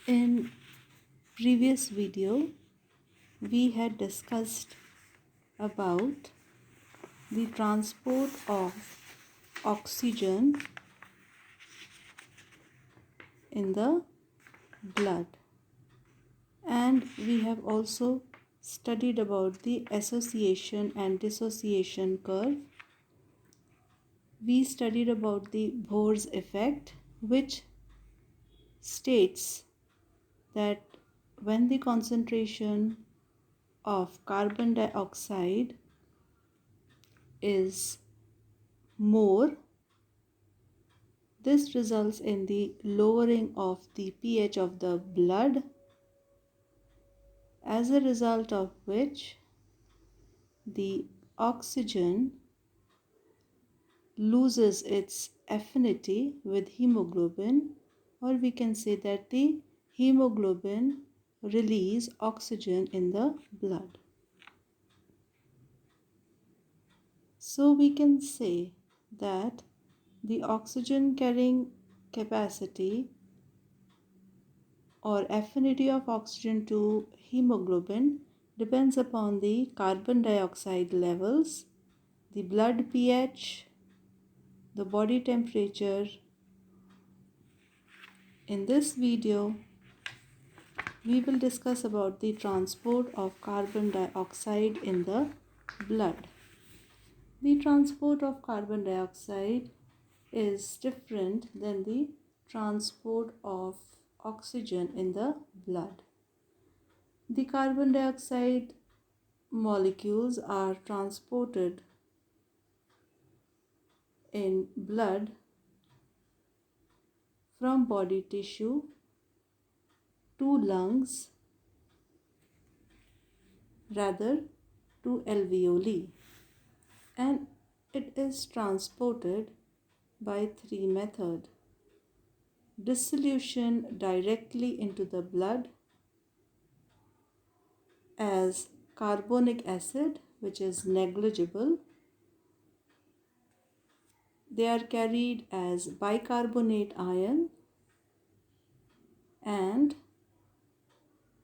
In previous video, we had discussed about the transport of oxygen in the blood, and we have also studied about the association and dissociation curve. We studied about the Bohr's effect, which states that when the concentration of carbon dioxide is more, this results in the lowering of the pH of the blood, as a result of which the oxygen loses its affinity with hemoglobin, or we can say that the hemoglobin release oxygen in the blood. So we can say that the oxygen carrying capacity or affinity of oxygen to hemoglobin depends upon the carbon dioxide levels, the blood pH, the body temperature. In this video, we will discuss about the transport of carbon dioxide in the blood. The transport of carbon dioxide is different than the transport of oxygen in the blood. The carbon dioxide molecules are transported in blood from body tissue to lungs, rather to alveoli, and it is transported by three methods: dissolution directly into the blood as carbonic acid, which is negligible. They are carried as bicarbonate ion, and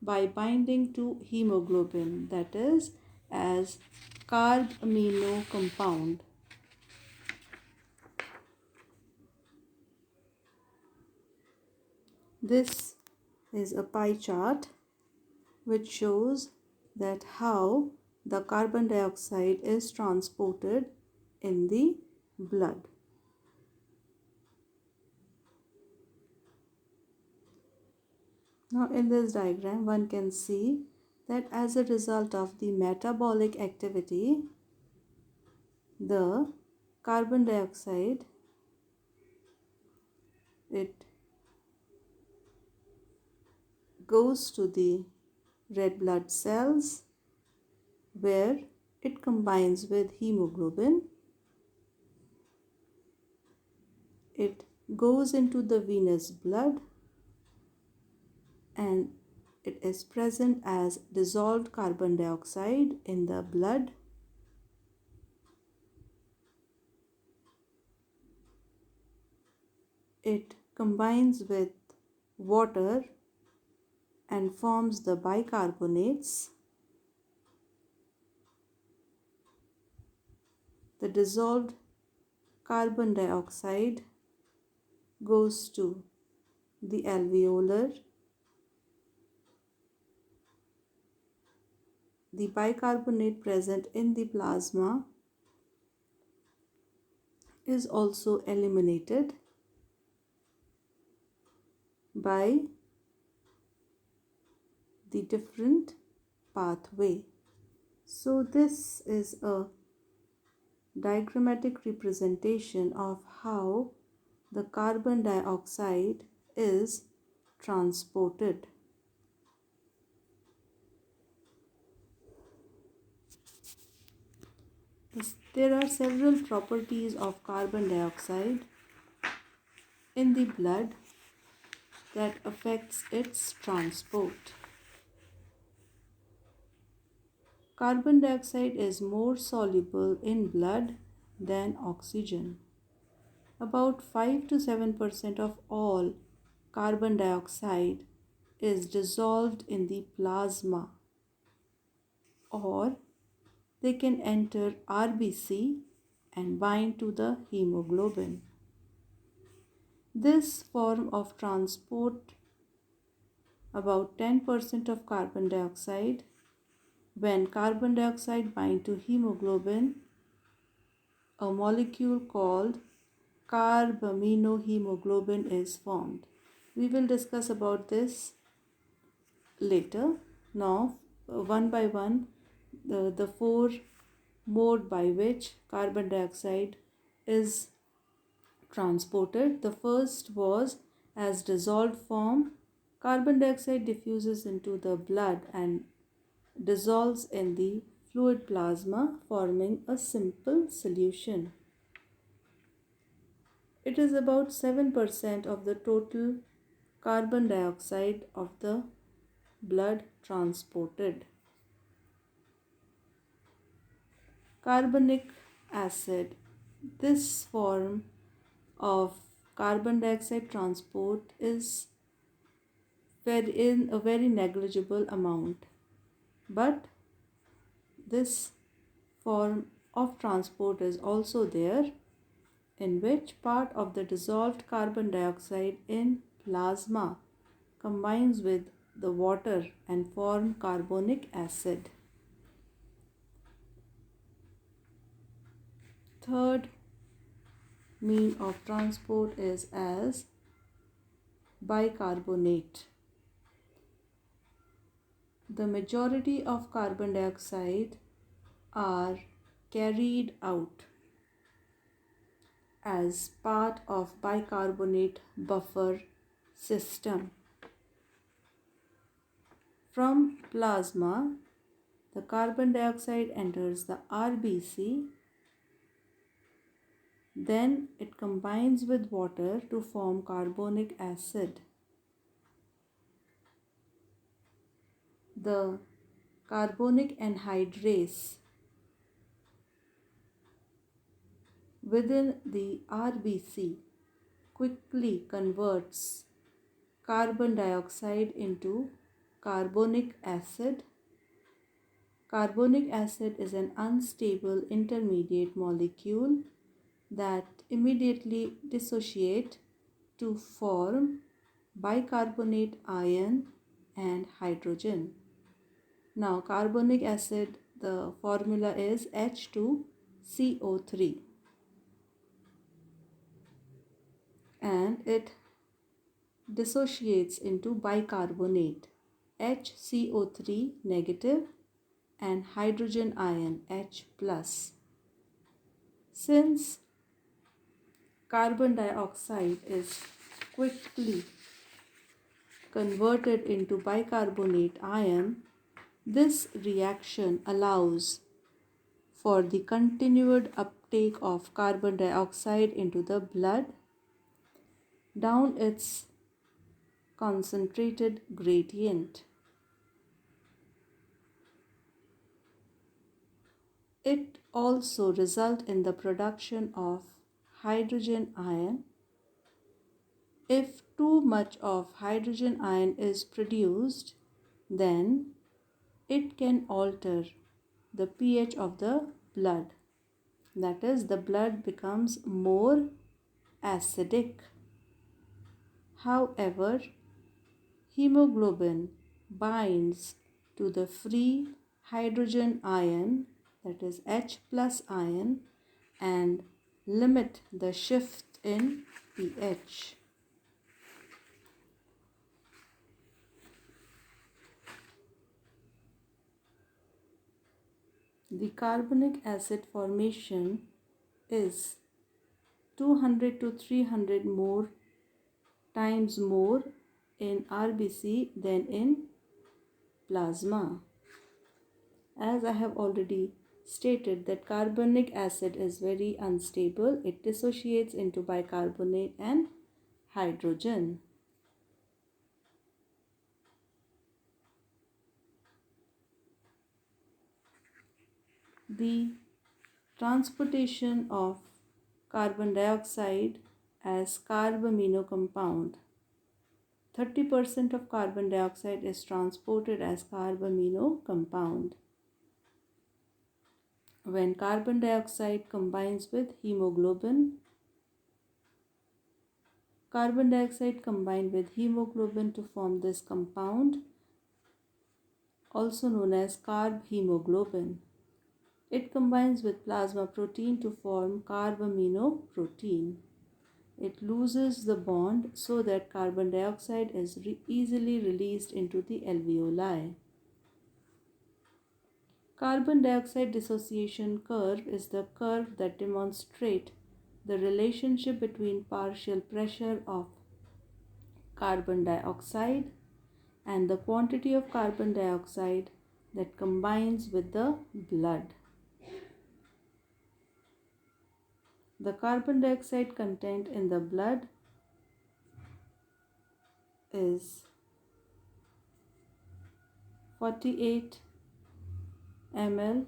by binding to hemoglobin, that is as carb-amino compound. This is a pie chart which shows that how the carbon dioxide is transported in the blood. Now in this diagram, one can see that as a result of the metabolic activity, the carbon dioxide, it goes to the red blood cells where it combines with hemoglobin. It goes into the venous blood and it is present as dissolved carbon dioxide in the blood. It combines with water and forms the bicarbonates. The dissolved carbon dioxide goes to the alveolar. The bicarbonate present in the plasma is also eliminated by the different pathway. So this is a diagrammatic representation of how the carbon dioxide is transported. There are several properties of carbon dioxide in the blood that affects its transport. Carbon dioxide is more soluble in blood than oxygen. About 5 to 7% of all carbon dioxide is dissolved in the plasma, or they can enter RBC and bind to the hemoglobin. This form of transport about 10% of carbon dioxide. When carbon dioxide binds to hemoglobin, a molecule called carbaminohemoglobin is formed. We will discuss about this later. Now, one by one, the four mode by which carbon dioxide is transported. The first was as dissolved form. Carbon dioxide diffuses into the blood and dissolves in the fluid plasma, forming a simple solution. It is about 7% of the total carbon dioxide of the blood transported. Carbonic acid. This form of carbon dioxide transport is in a very negligible amount, but this form of transport is also there, in which part of the dissolved carbon dioxide in plasma combines with the water and form carbonic acid. Third mean of transport is as bicarbonate. The majority of carbon dioxide are carried out as part of bicarbonate buffer system. From plasma, the carbon dioxide enters the RBC, then it combines with water to form carbonic acid. The carbonic anhydrase within the RBC quickly converts carbon dioxide into carbonic acid. Carbonic acid is an unstable intermediate molecule that immediately dissociate to form bicarbonate ion and hydrogen. Now, carbonic acid, the formula is H2CO3, and it dissociates into bicarbonate HCO3 negative and hydrogen ion H plus. Since carbon dioxide is quickly converted into bicarbonate ion, this reaction allows for the continued uptake of carbon dioxide into the blood down its concentrated gradient. It also results in the production of hydrogen ion. If too much of hydrogen ion is produced, then it can alter the pH of the blood. That is, the blood becomes more acidic. However, hemoglobin binds to the free hydrogen ion, that is H plus ion, and limit the shift in pH. The carbonic acid formation is 200 to 300 more times more in RBC than in plasma. As I have already stated that carbonic acid is very unstable. It dissociates into bicarbonate and hydrogen. The transportation of carbon dioxide as carbamino compound. 30% of carbon dioxide is transported as carbamino compound. When carbon dioxide combines with carbon dioxide combined with hemoglobin to form this compound, also known as carbhemoglobin. It combines with plasma protein to form carbamino protein. It loses the bond so that carbon dioxide is easily released into the alveoli. Carbon dioxide dissociation curve is the curve that demonstrates the relationship between partial pressure of carbon dioxide and the quantity of carbon dioxide that combines with the blood. The carbon dioxide content in the blood is 48 ml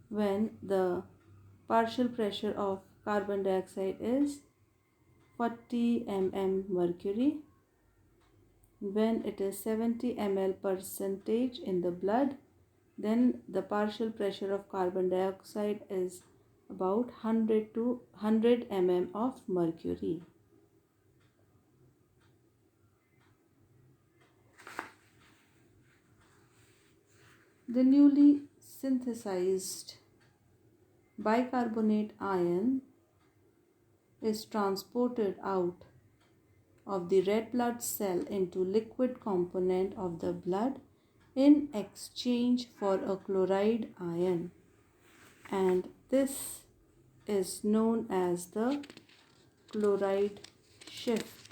when the partial pressure of carbon dioxide is 40 mm mercury. When it is 70 ml percentage in the blood, then the partial pressure of carbon dioxide is about 100 to 100 mm of mercury. The newly synthesized bicarbonate ion is transported out of the red blood cell into liquid component of the blood in exchange for a chloride ion, and this is known as the chloride shift.